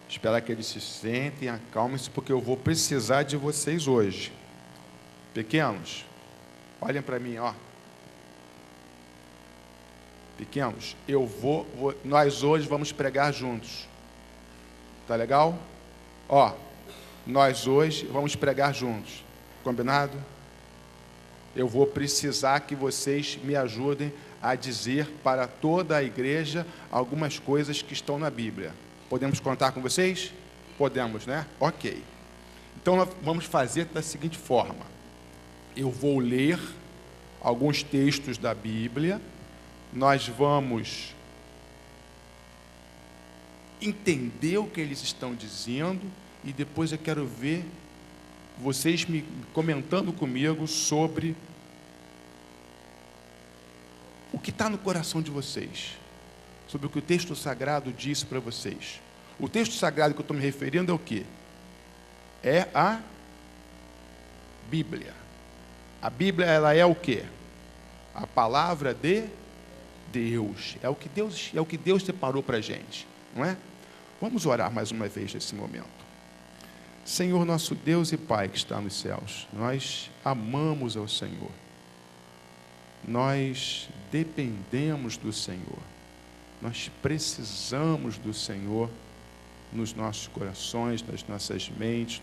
Esperar que eles se sentem, acalmem-se, porque eu vou precisar de vocês hoje. Pequenos, olhem para mim, ó. Pequenos, nós hoje vamos pregar juntos. Tá legal? Ó, nós hoje vamos pregar juntos. Combinado? Eu vou precisar que vocês me ajudem a dizer para toda a igreja algumas coisas que estão na Bíblia. Podemos contar com vocês? Podemos, né? Ok. Então, nós vamos fazer da seguinte forma. Eu vou ler alguns textos da Bíblia, nós vamos entender o que eles estão dizendo e depois eu quero ver vocês me comentando comigo sobre o que está no coração de vocês, sobre o que o texto sagrado disse para vocês. O texto sagrado que eu estou me referindo é o quê? É a Bíblia. A Bíblia, ela é o quê? A palavra de Deus. É o que Deus separou para a gente, não é? Vamos orar mais uma vez nesse momento. Senhor, nosso Deus e Pai que está nos céus, nós amamos ao Senhor. Nós dependemos do Senhor. Nós precisamos do Senhor nos nossos corações, nas nossas mentes,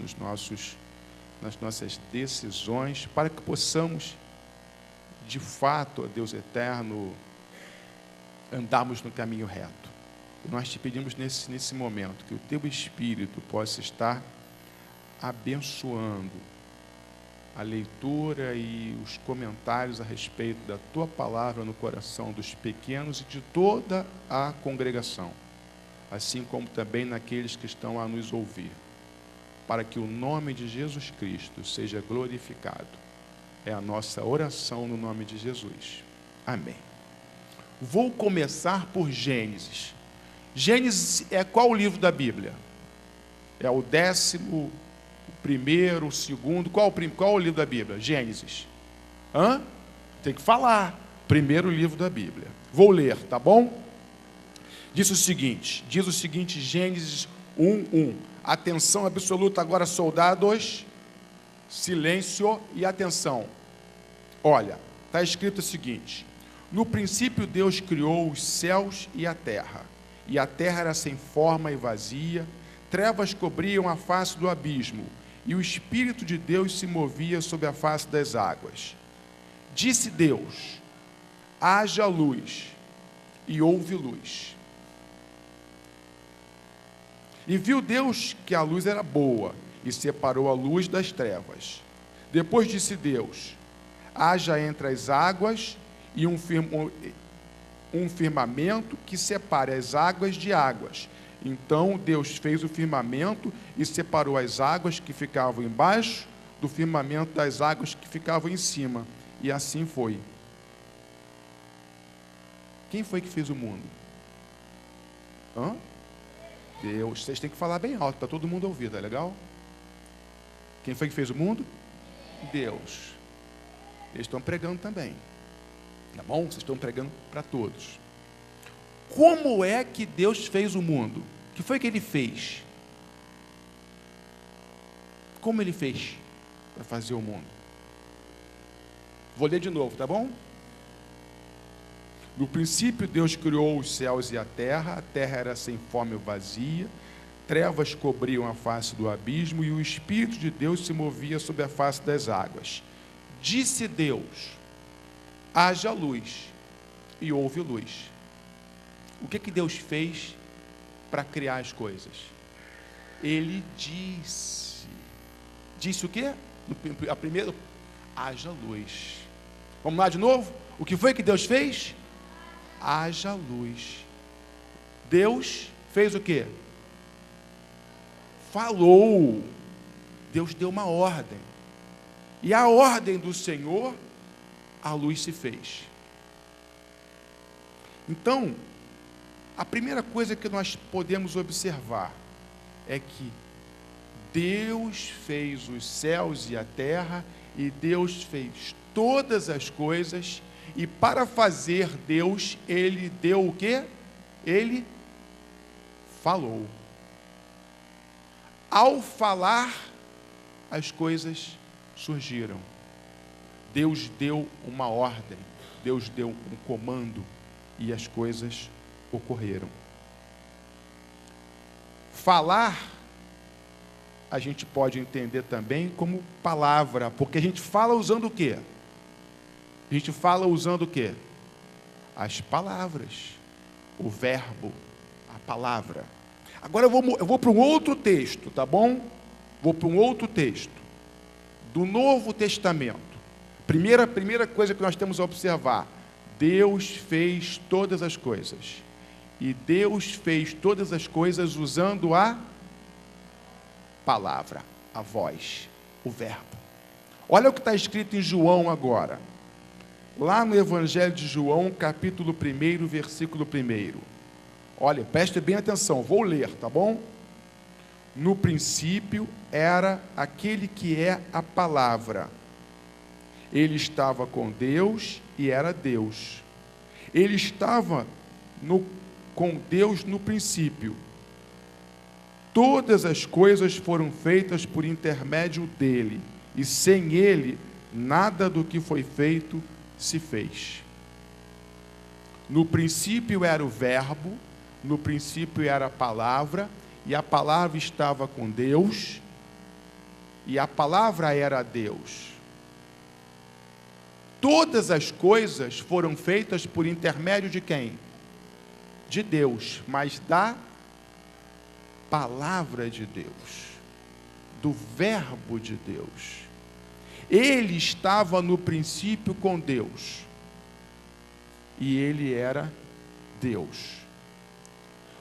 nas nossas decisões, para que possamos, de fato, ó Deus eterno, andarmos no caminho reto. E nós te pedimos nesse momento que o Teu Espírito possa estar abençoando a leitura e os comentários a respeito da Tua palavra no coração dos pequenos e de toda a congregação, assim como também naqueles que estão a nos ouvir, para que o nome de Jesus Cristo seja glorificado. É a nossa oração no nome de Jesus. Amém. Vou começar por Gênesis. Gênesis é qual livro da Bíblia? É o 10º, o 1º, o 2º, qual o livro da Bíblia? Gênesis. Tem que falar. Primeiro livro da Bíblia. Vou ler, tá bom? Diz o seguinte, Gênesis 1:1. Atenção absoluta agora, soldados. Silêncio e atenção. Olha, está escrito o seguinte: no princípio Deus criou os céus e a terra era sem forma e vazia, trevas cobriam a face do abismo, e o Espírito de Deus se movia sobre a face das águas. Disse Deus: haja luz, e houve luz. E viu Deus que a luz era boa, e separou a luz das trevas. Depois disse Deus: haja entre as águas e um firmamento que separe as águas de águas. Então Deus fez o firmamento e separou as águas que ficavam embaixo do firmamento das águas que ficavam em cima. E assim foi. Quem foi que fez o mundo? Deus. Vocês têm que falar bem alto para todo mundo ouvir, tá legal? Quem foi que fez o mundo? Deus. Eles estão pregando também. Tá bom? Vocês estão pregando para todos. Como é que Deus fez o mundo? O que foi que Ele fez? Como Ele fez para fazer o mundo? Vou ler de novo, tá bom? No princípio Deus criou os céus e a terra era sem forma e vazia, trevas cobriam a face do abismo e o Espírito de Deus se movia sobre a face das águas. Disse Deus: haja luz, e houve luz. O que Deus fez para criar as coisas? Ele disse. Disse o quê? A primeira, haja luz. Vamos lá de novo? O que foi que Deus fez? Haja luz. Deus fez o quê? Falou. Deus deu uma ordem. E a ordem do Senhor, a luz se fez. Então, a primeira coisa que nós podemos observar é que Deus fez os céus e a terra, e Deus fez todas as coisas, e para fazer Deus, Ele deu o quê? Ele falou. ao falar, as coisas surgiram. Deus deu uma ordem, Deus deu um comando e as coisas ocorreram. Falar, a gente pode entender também como palavra, porque a gente fala usando o quê? A gente fala usando o quê? As palavras, o verbo, a palavra. Agora eu vou para um outro texto, tá bom? Vou para um outro texto, do Novo Testamento. Primeira coisa que nós temos a observar, Deus fez todas as coisas. E Deus fez todas as coisas usando a palavra, a voz, o verbo. Olha o que está escrito em João agora. Lá no Evangelho de João, capítulo 1, versículo 1. Olha, preste bem atenção, vou ler, tá bom? No princípio era aquele que é a palavra. Ele estava com Deus e era Deus. Ele estava com Deus no princípio. Todas as coisas foram feitas por intermédio dele, e sem ele, nada do que foi feito se fez. No princípio era o verbo, no princípio era a palavra, e a palavra estava com Deus, e a palavra era Deus. Todas as coisas foram feitas por intermédio de quem? De Deus, mas da palavra de Deus, do verbo de Deus. Ele estava no princípio com Deus, e ele era Deus.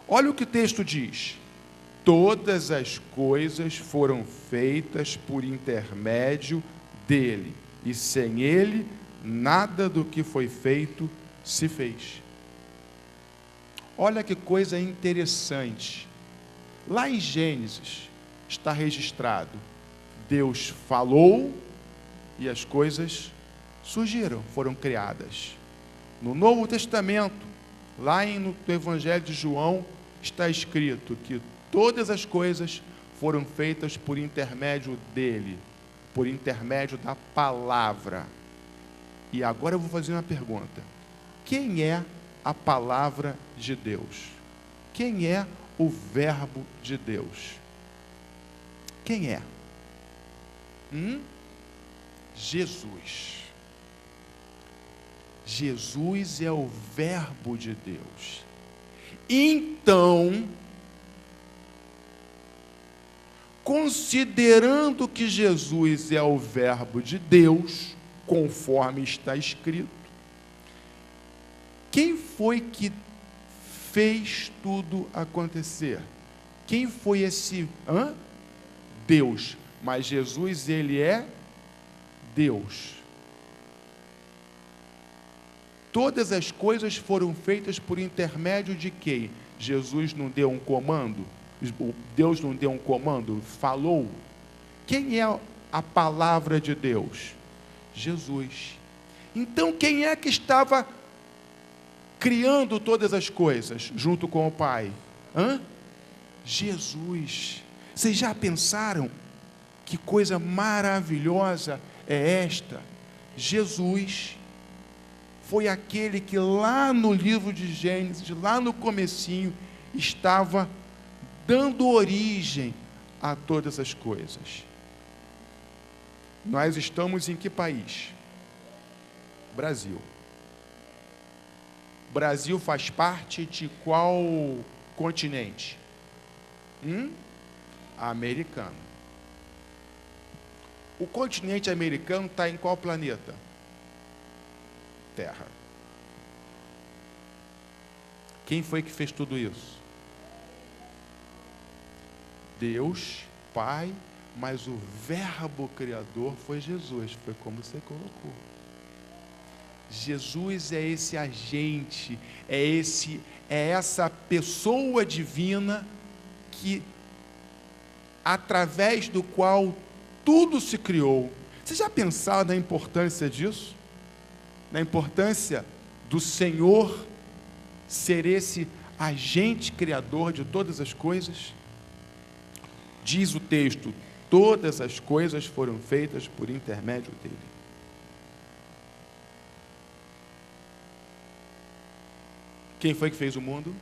Olha o que o texto diz: todas as coisas foram feitas por intermédio dele, e sem ele, nada do que foi feito se fez. Olha que coisa interessante. Lá em Gênesis está registrado: Deus falou e as coisas surgiram, foram criadas. No Novo Testamento, lá no Evangelho de João, está escrito que todas as coisas foram feitas por intermédio dele, por intermédio da palavra. E agora eu vou fazer uma pergunta: quem é a palavra de Deus? Quem é o verbo de Deus? Quem é? Jesus. Jesus é o verbo de Deus. Então, considerando que Jesus é o verbo de Deus, conforme está escrito, quem foi que fez tudo acontecer? Quem foi esse? Deus. Mas Jesus, ele é Deus. Todas as coisas foram feitas por intermédio de quem? Jesus não deu um comando? Deus não deu um comando? Falou? Quem é a palavra de Deus? Jesus. Então quem é que estava criando todas as coisas junto com o Pai? Jesus. Vocês já pensaram que coisa maravilhosa é esta? Jesus foi aquele que lá no livro de Gênesis, lá no comecinho, estava dando origem a todas as coisas. Nós estamos em que país? Brasil. O Brasil faz parte de qual continente? Americano. O continente americano está em qual planeta? Terra. Quem foi que fez tudo isso? Deus, Pai, mas o verbo criador foi Jesus, foi como você colocou. Jesus é esse agente, é essa pessoa divina que, através do qual tudo se criou. Você já pensou na importância disso? Na importância do Senhor ser esse agente criador de todas as coisas? Diz o texto, todas as coisas foram feitas por intermédio dele. Quem foi que fez o mundo?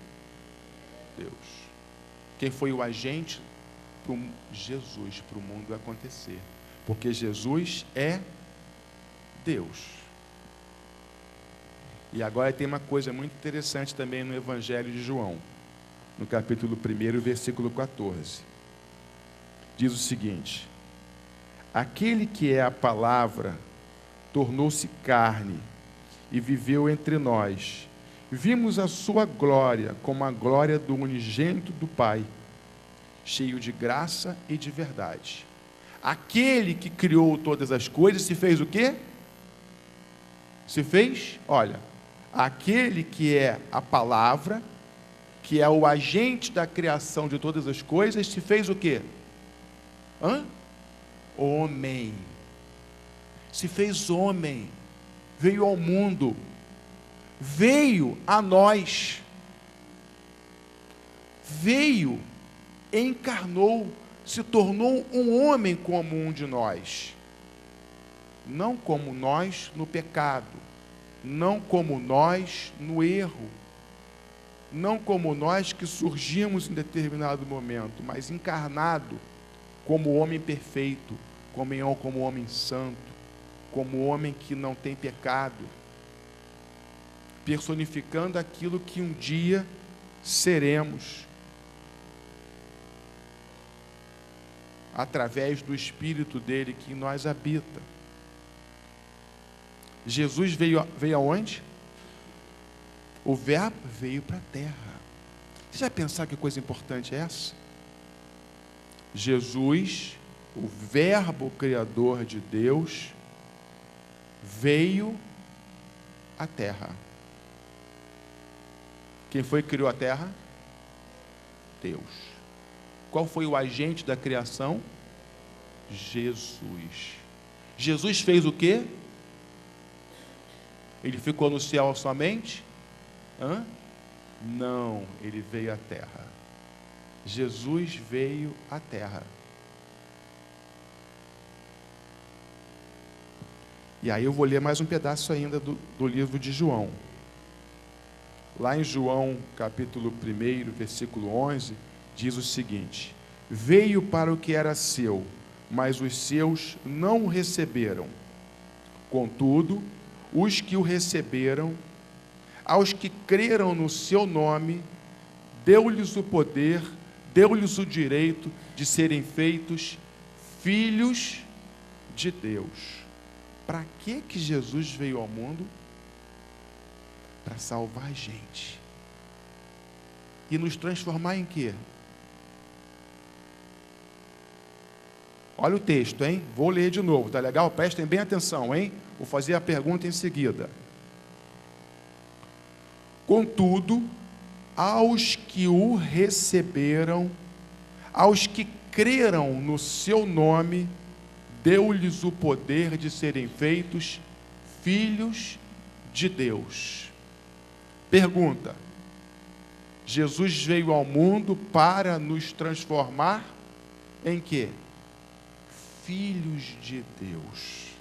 Deus. Quem foi o agente? Jesus, para o mundo acontecer. Porque Jesus é Deus. E agora tem uma coisa muito interessante também no Evangelho de João, no capítulo 1, versículo 14. Diz o seguinte: aquele que é a palavra tornou-se carne e viveu entre nós. Vimos a sua glória como a glória do unigênito do Pai, cheio de graça e de verdade. Aquele que criou todas as coisas se fez o quê? Se fez, olha, aquele que é a palavra, que é o agente da criação de todas as coisas, se fez o quê? Homem. Se fez homem, veio ao mundo, veio a nós, veio, encarnou, se tornou um homem como um de nós, não como nós no pecado, não como nós no erro, não como nós que surgimos em determinado momento, mas encarnado como homem perfeito, como homem santo, como homem que não tem pecado, personificando aquilo que um dia seremos, através do Espírito dele que em nós habita. Jesus veio aonde? O Verbo veio para a terra. Você já pensou que coisa importante é essa? Jesus, o Verbo Criador de Deus, veio à terra. Quem foi que criou a terra? Deus. Qual foi o agente da criação? Jesus. Jesus fez o quê? Ele ficou no céu somente? Não, ele veio à terra. Jesus veio à terra. E aí eu vou ler mais um pedaço ainda do livro de João. Lá em João, capítulo 1, versículo 11, diz o seguinte: veio para o que era seu, mas os seus não o receberam. Contudo, os que o receberam, aos que creram no seu nome, deu-lhes o poder, deu-lhes o direito de serem feitos filhos de Deus. Para que Jesus veio ao mundo? Para salvar a gente. E nos transformar em quê? Olha o texto, hein? Vou ler de novo, tá legal? Prestem bem atenção, hein? Vou fazer a pergunta em seguida. Contudo, aos que o receberam, aos que creram no seu nome, deu-lhes o poder de serem feitos filhos de Deus. Pergunta: Jesus veio ao mundo para nos transformar em quê? Filhos de Deus.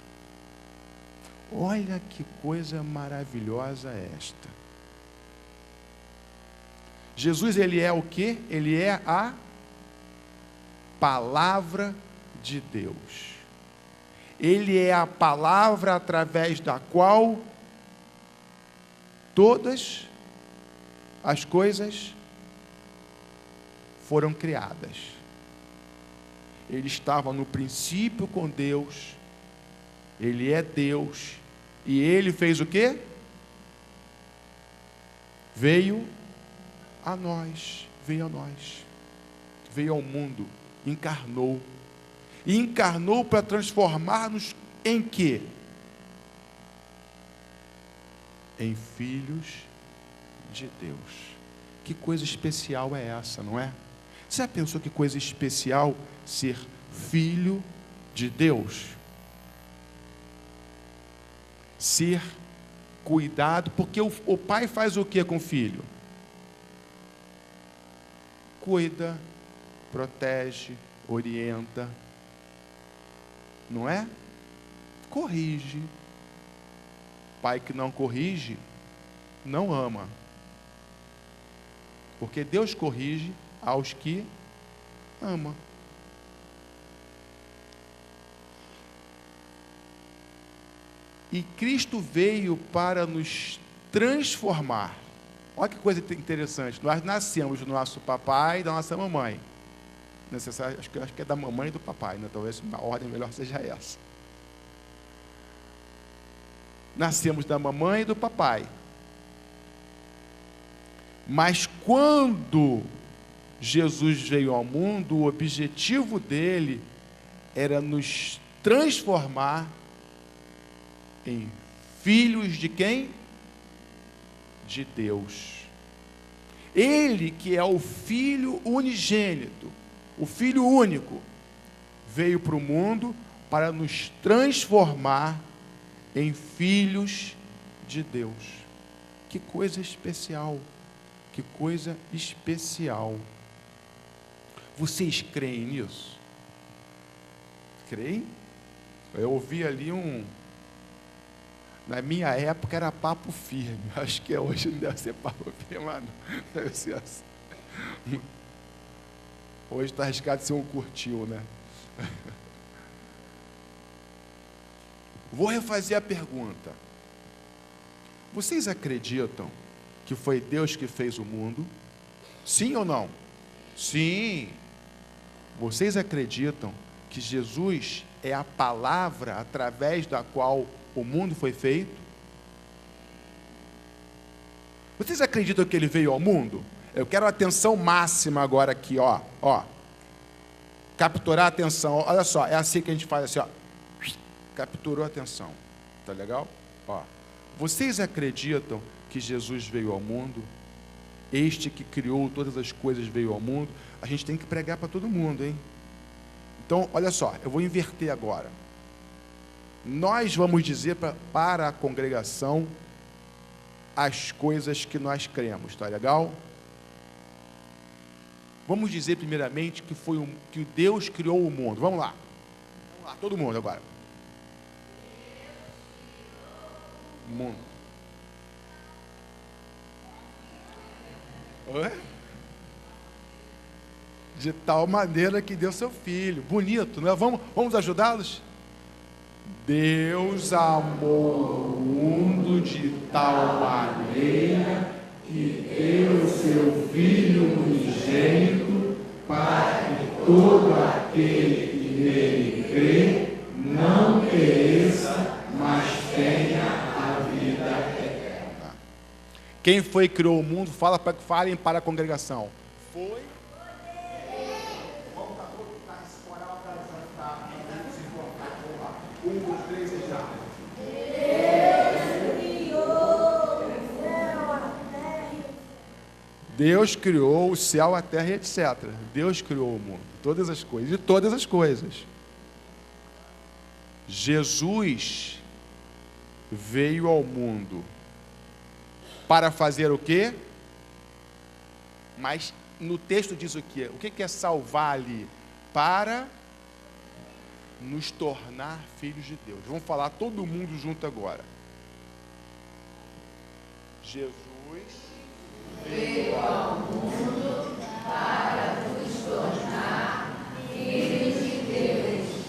Olha que coisa maravilhosa esta. Jesus, ele é o quê? Ele é a palavra de Deus. Ele é a palavra através da qual todas as coisas foram criadas. Ele estava no princípio com Deus, ele é Deus, e ele fez o quê? Veio a nós, veio ao mundo, encarnou. E encarnou para transformar-nos em quê? Em filhos de Deus. Que coisa especial é essa, não é? Você já pensou que coisa especial ser filho de Deus? Ser cuidado, porque o pai faz o que com o filho? Cuida, protege, orienta, não é? Corrige. Pai que não corrige, não ama. Porque Deus corrige aos que ama. E Cristo veio para nos transformar. Olha que coisa interessante. Nós nascemos do nosso papai e da nossa mamãe. Acho que é da mamãe e do papai, né? Talvez uma ordem melhor seja essa. Nascemos da mamãe e do papai. Mas quando Jesus veio ao mundo, o objetivo dele era nos transformar em filhos de quem? De Deus. Ele que é o Filho unigênito, o Filho único, veio para o mundo para nos transformar em filhos de Deus. Que coisa especial, que coisa especial. Vocês creem nisso? Creem? Eu ouvi ali na minha época era papo firme. Acho que hoje não deve ser papo firme, mas não deve ser assim. Hoje está arriscado de ser um curtil, né? Vou refazer a pergunta. Vocês acreditam que foi Deus que fez o mundo? Sim ou não? Sim. Vocês acreditam que Jesus é a palavra através da qual o mundo foi feito? Vocês acreditam que ele veio ao mundo? Eu quero a atenção máxima agora aqui, ó. Capturar a atenção. Olha só, é assim que a gente faz assim, ó. Capturou a atenção. Tá legal? Ó. Vocês acreditam que Jesus veio ao mundo? Este que criou todas as coisas veio ao mundo? A gente tem que pregar para todo mundo, hein? Então, olha só, eu vou inverter agora. Nós vamos dizer para a congregação as coisas que nós cremos, tá legal? Vamos dizer primeiramente que Deus criou o mundo. Vamos lá, todo mundo agora. Mundo. De tal maneira que deu seu filho. Bonito, não é? Vamos ajudá-los? Deus amou o mundo de tal maneira que deu seu Filho unigênito para que todo aquele que nele crê não pereça, mas tenha a vida eterna. Quem foi que criou o mundo? Falem para a congregação. Foi. Deus criou o céu, a terra e etc. Deus criou o mundo, todas as coisas, de todas as coisas. Jesus veio ao mundo para fazer o quê? Mas no texto diz o quê? O que é salvar ali? Para nos tornar filhos de Deus. Vamos falar todo mundo junto agora. Jesus veio ao mundo para nos tornar filhos de Deus.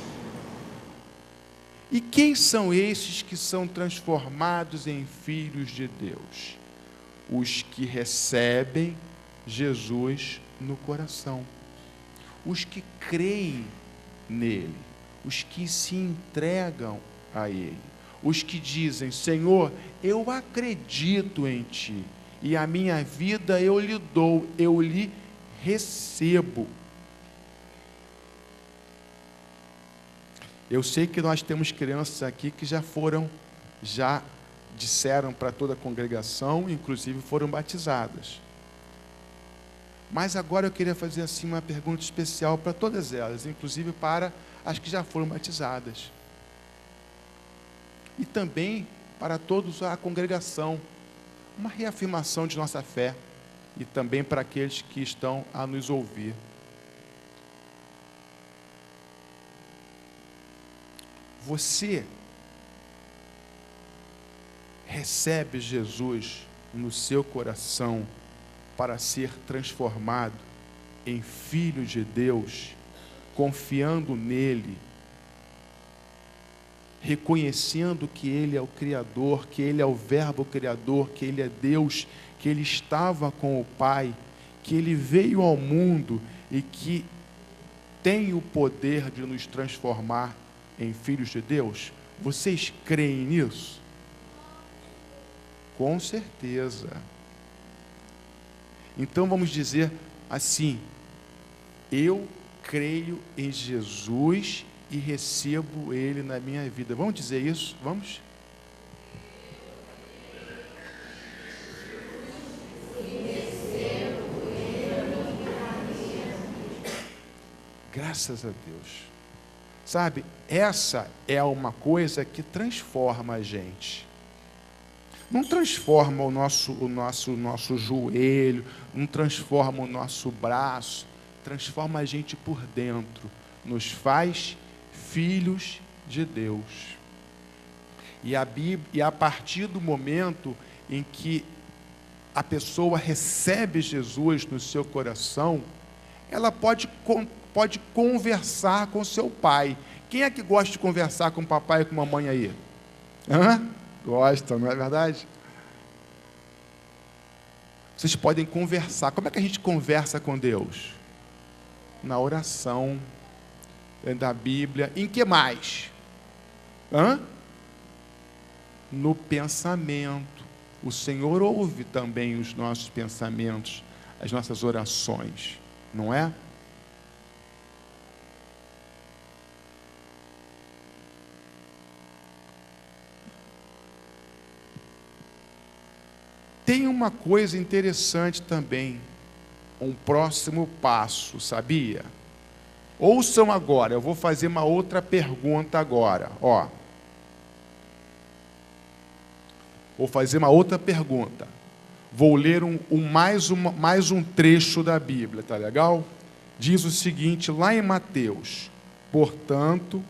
E quem são esses que são transformados em filhos de Deus? Os que recebem Jesus no coração, os que creem nele, os que se entregam a ele, os que dizem: Senhor, eu acredito em ti, e a minha vida eu lhe dou, eu lhe recebo. Eu sei que nós temos crianças aqui que já disseram para toda a congregação, inclusive foram batizadas. Mas agora eu queria fazer assim uma pergunta especial para todas elas, inclusive para as que já foram batizadas. E também para todos a congregação. Uma reafirmação de nossa fé e também para aqueles que estão a nos ouvir. Você recebe Jesus no seu coração para ser transformado em filho de Deus, confiando nele, reconhecendo que ele é o Criador, que ele é o Verbo Criador, que ele é Deus, que ele estava com o Pai, que ele veio ao mundo e que tem o poder de nos transformar em filhos de Deus? Vocês creem nisso? Com certeza. Então vamos dizer assim: eu creio em Jesus e recebo Ele na minha vida. Vamos dizer isso? Vamos? Graças a Deus. Sabe, essa é uma coisa que transforma a gente. Não transforma o nosso joelho, não transforma o nosso braço, transforma a gente por dentro, nos faz filhos de Deus. E a partir do momento em que a pessoa recebe Jesus no seu coração, ela pode conversar com seu pai. Quem é que gosta de conversar com o papai e com a mamãe aí? Gosta, não é verdade? Vocês podem conversar. Como é que a gente conversa com Deus? Na oração, da Bíblia. Em que mais? No pensamento. O Senhor ouve também os nossos pensamentos, as nossas orações, não é? Tem uma coisa interessante também, um próximo passo, sabia? Ouçam agora, eu vou fazer uma outra pergunta agora, ó. Vou fazer uma outra pergunta. Vou ler mais um trecho da Bíblia, tá legal? Diz o seguinte, lá em Mateus: portanto,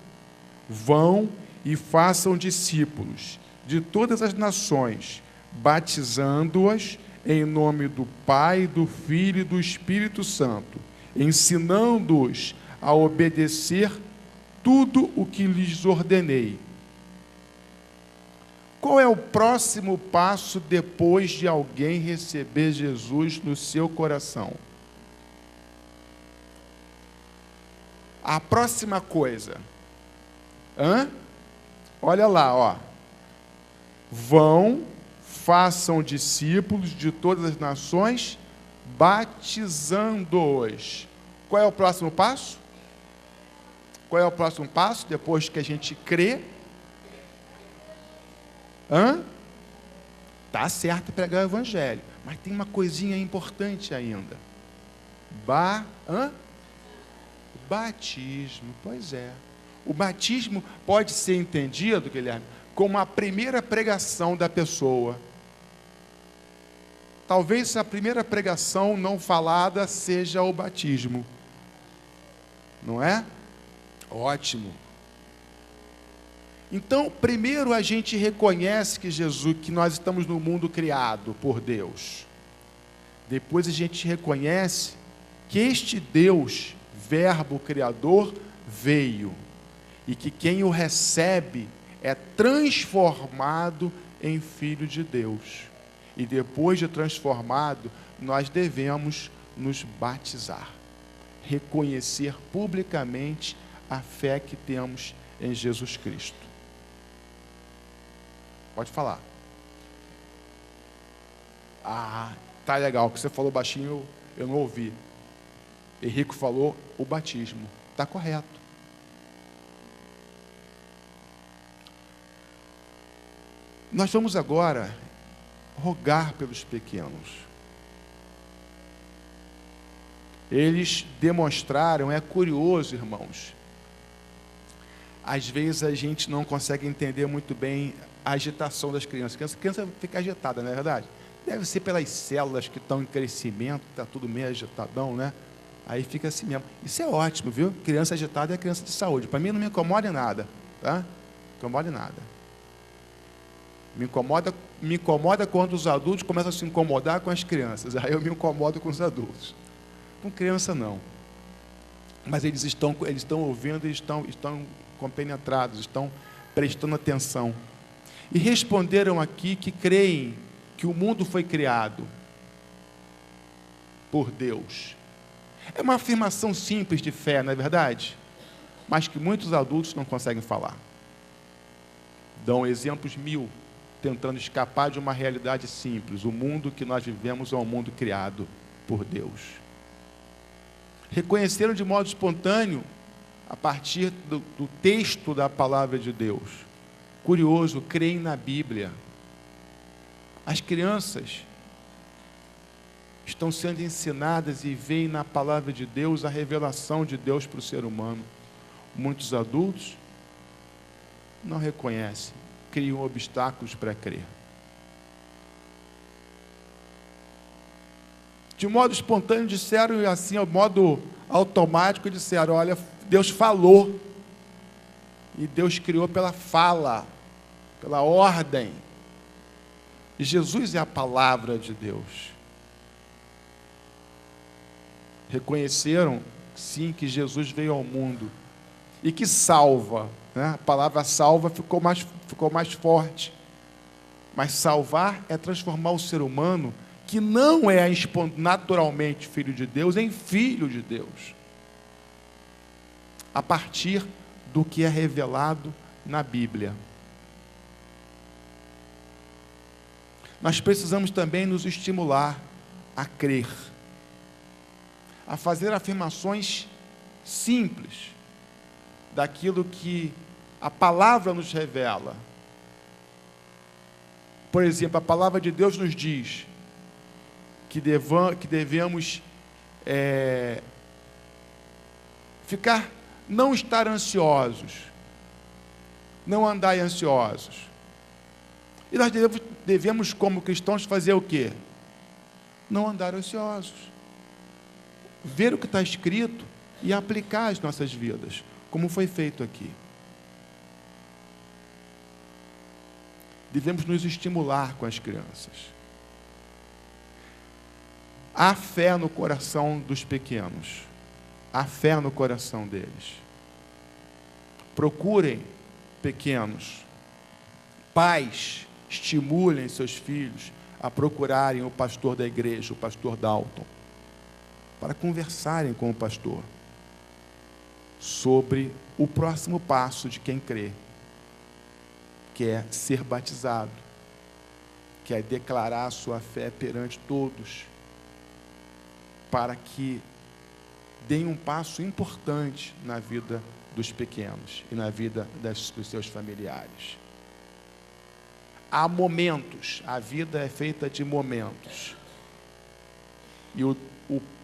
vão e façam discípulos de todas as nações, batizando-as em nome do Pai, do Filho e do Espírito Santo, ensinando-os a obedecer tudo o que lhes ordenei. Qual é o próximo passo depois de alguém receber Jesus no seu coração? A próxima coisa. Olha lá, ó. Vão, façam discípulos de todas as nações, batizando-os. Qual é o próximo passo? Qual é o próximo passo depois que a gente crê? Tá certo pregar o evangelho, mas tem uma coisinha importante ainda. Batismo, pois é. O batismo pode ser entendido, Guilherme, como a primeira pregação da pessoa. Talvez a primeira pregação não falada seja o batismo. Não é? Ótimo. Então, primeiro a gente reconhece que nós estamos no mundo criado por Deus. Depois a gente reconhece que este Deus, Verbo Criador, veio. E que quem o recebe é transformado em filho de Deus. E depois de transformado, nós devemos nos batizar. Reconhecer publicamente a fé que temos em Jesus Cristo. Pode falar. Tá legal, que você falou baixinho, eu não ouvi. Henrico falou o batismo. Tá correto. Nós vamos agora rogar pelos pequenos. Eles demonstraram, é curioso, irmãos. Às vezes a gente não consegue entender muito bem a agitação das crianças. A criança fica agitada, não é verdade? Deve ser pelas células que estão em crescimento, está tudo meio agitadão, né? Aí fica assim mesmo. Isso é ótimo, viu? Criança agitada é criança de saúde. Para mim não me incomoda em nada, tá? incomoda em nada. Me incomoda quando os adultos começam a se incomodar com as crianças. Aí eu me incomodo com os adultos. Com criança não. Mas eles estão ouvindo e estão compenetrados, estão prestando atenção. E responderam aqui que creem que o mundo foi criado por Deus. É uma afirmação simples de fé, não é verdade? Mas que muitos adultos não conseguem falar. Dão exemplos mil, tentando escapar de uma realidade simples. O mundo que nós vivemos é um mundo criado por Deus. Reconheceram de modo espontâneo, a partir do texto da palavra de Deus. Curioso, creem na Bíblia. As crianças estão sendo ensinadas e veem na palavra de Deus a revelação de Deus para o ser humano. Muitos adultos não reconhecem, criam obstáculos para crer. De modo espontâneo disseram assim, ao modo automático disseram, olha, Deus falou. E Deus criou pela fala, pela ordem. E Jesus é a palavra de Deus. Reconheceram, sim, que Jesus veio ao mundo e que salva, né? A palavra salva ficou mais forte. Mas salvar é transformar o ser humano, que não é naturalmente filho de Deus, em filho de Deus, a partir do que é revelado na Bíblia. Nós precisamos também nos estimular a crer, a fazer afirmações simples daquilo que a palavra nos revela. Por exemplo, a palavra de Deus nos diz que devemos não estar ansiosos, não andar ansiosos. E nós devemos, como cristãos, fazer o quê? Não andar ansiosos. Ver o que está escrito e aplicar às nossas vidas, como foi feito aqui. Devemos nos estimular com as crianças. Há fé no coração dos pequenos. Há fé no coração deles. Procurem, pequenos, pais, estimulem seus filhos a procurarem o pastor da igreja, o pastor Dalton, para conversarem com o pastor sobre o próximo passo de quem crê, que é ser batizado, que é declarar a sua fé perante todos, para que deem um passo importante na vida dos pequenos e na vida dos seus familiares. Há momentos, a vida é feita de momentos. E o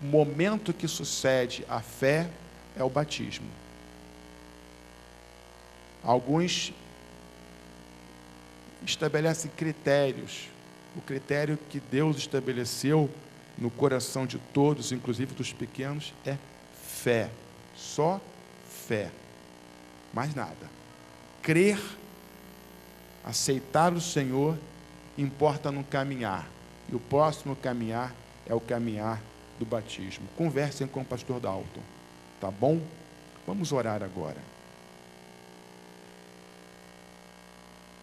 momento que sucede à fé é o batismo. Alguns estabelecem critérios. O critério que Deus estabeleceu no coração de todos, inclusive dos pequenos, é fé. Só fé. Mais nada. Crer, aceitar o Senhor, importa no caminhar. E o próximo caminhar é o caminhar do batismo. Conversem com o pastor Dalton, tá bom? Vamos orar agora.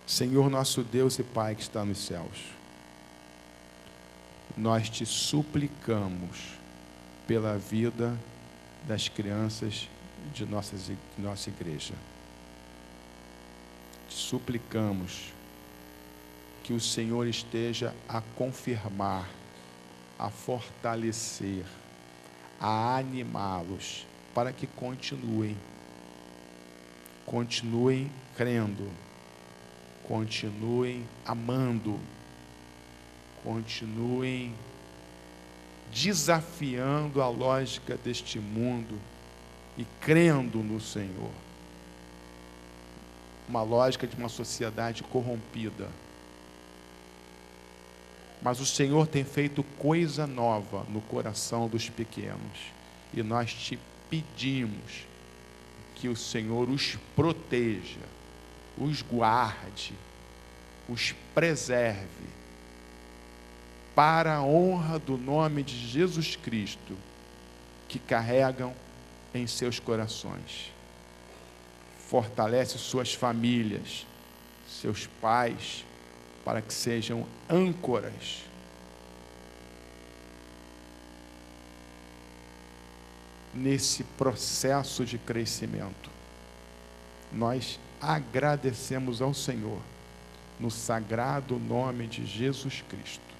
Senhor nosso Deus e Pai que está nos céus, nós te suplicamos pela vida das crianças de nossa igreja. Te suplicamos que o Senhor esteja a confirmar, a fortalecer, a animá-los, para que continuem crendo, continuem amando, continuem desafiando a lógica deste mundo e crendo no Senhor. Uma lógica de uma sociedade corrompida. Mas o Senhor tem feito coisa nova no coração dos pequenos. E nós te pedimos que o Senhor os proteja, os guarde, os preserve, para a honra do nome de Jesus Cristo, que carregam em seus corações. Fortalece suas famílias, seus pais, para que sejam âncoras nesse processo de crescimento. Nós agradecemos ao Senhor, no sagrado nome de Jesus Cristo.